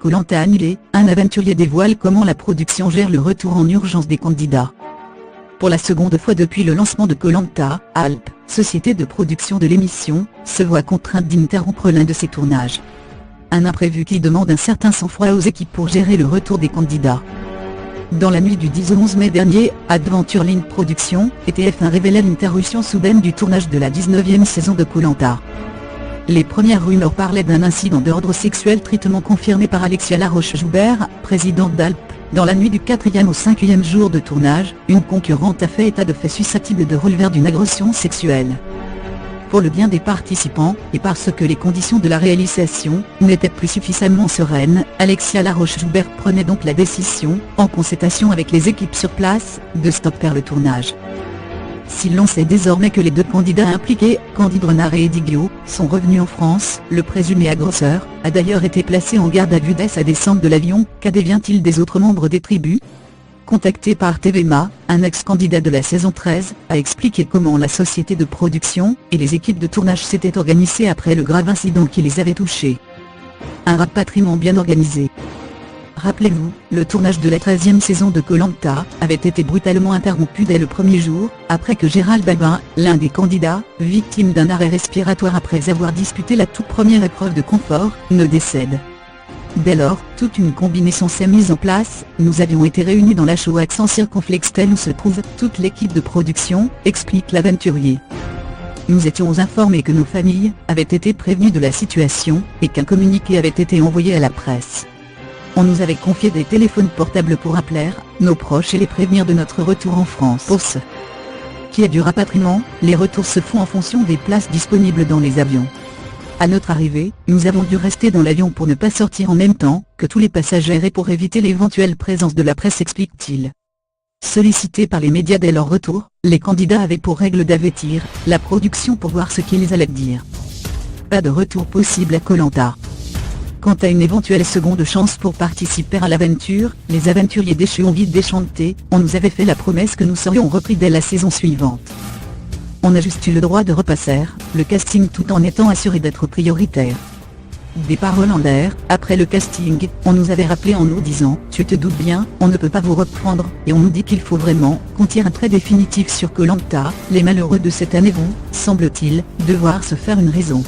Koh-Lanta annulé, un aventurier dévoile comment la production gère le retour en urgence des candidats. Pour la seconde fois depuis le lancement de Koh-Lanta, Alp, société de production de l'émission, se voit contrainte d'interrompre l'un de ses tournages. Un imprévu qui demande un certain sang-froid aux équipes pour gérer le retour des candidats. Dans la nuit du 10 au 11 mai dernier, Adventureland Productions et TF1 révélaient l'interruption soudaine du tournage de la 19e saison de Koh-Lanta. Les premières rumeurs parlaient d'un incident d'ordre sexuel tristement confirmé par Alexia Laroche-Joubert, présidente d'Alp. Dans la nuit du 4e au 5e jour de tournage, une concurrente a fait état de faits susceptibles de relever d'une agression sexuelle. Pour le bien des participants, et parce que les conditions de la réalisation n'étaient plus suffisamment sereines, Alexia Laroche-Joubert prenait donc la décision, en concertation avec les équipes sur place, de stopper le tournage. Si l'on sait désormais que les deux candidats impliqués, Candide Renard et Eddie Guillot, sont revenus en France, le présumé agresseur a d'ailleurs été placé en garde à vue dès sa descente de l'avion. Qu'advient-il des autres membres des tribus ? Contacté par TVMA, un ex-candidat de la saison 13 a expliqué comment la société de production et les équipes de tournage s'étaient organisées après le grave incident qui les avait touchés. Un rapatriement bien organisé. Rappelez-vous, le tournage de la 13e saison de Koh-Lanta avait été brutalement interrompu dès le premier jour, après que Gérald Babin, l'un des candidats, victime d'un arrêt respiratoire après avoir disputé la toute première épreuve de confort, ne décède. Dès lors, toute une combinaison s'est mise en place. Nous avions été réunis dans la Showax en Circonflextel où se trouve toute l'équipe de production, explique l'aventurier. Nous étions informés que nos familles avaient été prévenues de la situation, et qu'un communiqué avait été envoyé à la presse. On nous avait confié des téléphones portables pour appeler nos proches et les prévenir de notre retour en France. Pour ce qui est du rapatriement, les retours se font en fonction des places disponibles dans les avions. À notre arrivée, nous avons dû rester dans l'avion pour ne pas sortir en même temps que tous les passagers et pour éviter l'éventuelle présence de la presse, explique-t-il. Sollicités par les médias dès leur retour, les candidats avaient pour règle d'avertir la production pour voir ce qu'ils allaient dire. Pas de retour possible à Koh-Lanta. Quant à une éventuelle seconde chance pour participer à l'aventure, les aventuriers déchus ont vite déchanté. On nous avait fait la promesse que nous serions repris dès la saison suivante. On a juste eu le droit de repasser le casting tout en étant assuré d'être prioritaire. Des paroles en l'air. Après le casting, on nous avait rappelé en nous disant « Tu te doutes bien, on ne peut pas vous reprendre » et on nous dit qu'il faut vraiment qu'on tire un trait définitif sur Koh-Lanta. Les malheureux de cette année vont, semble-t-il, devoir se faire une raison.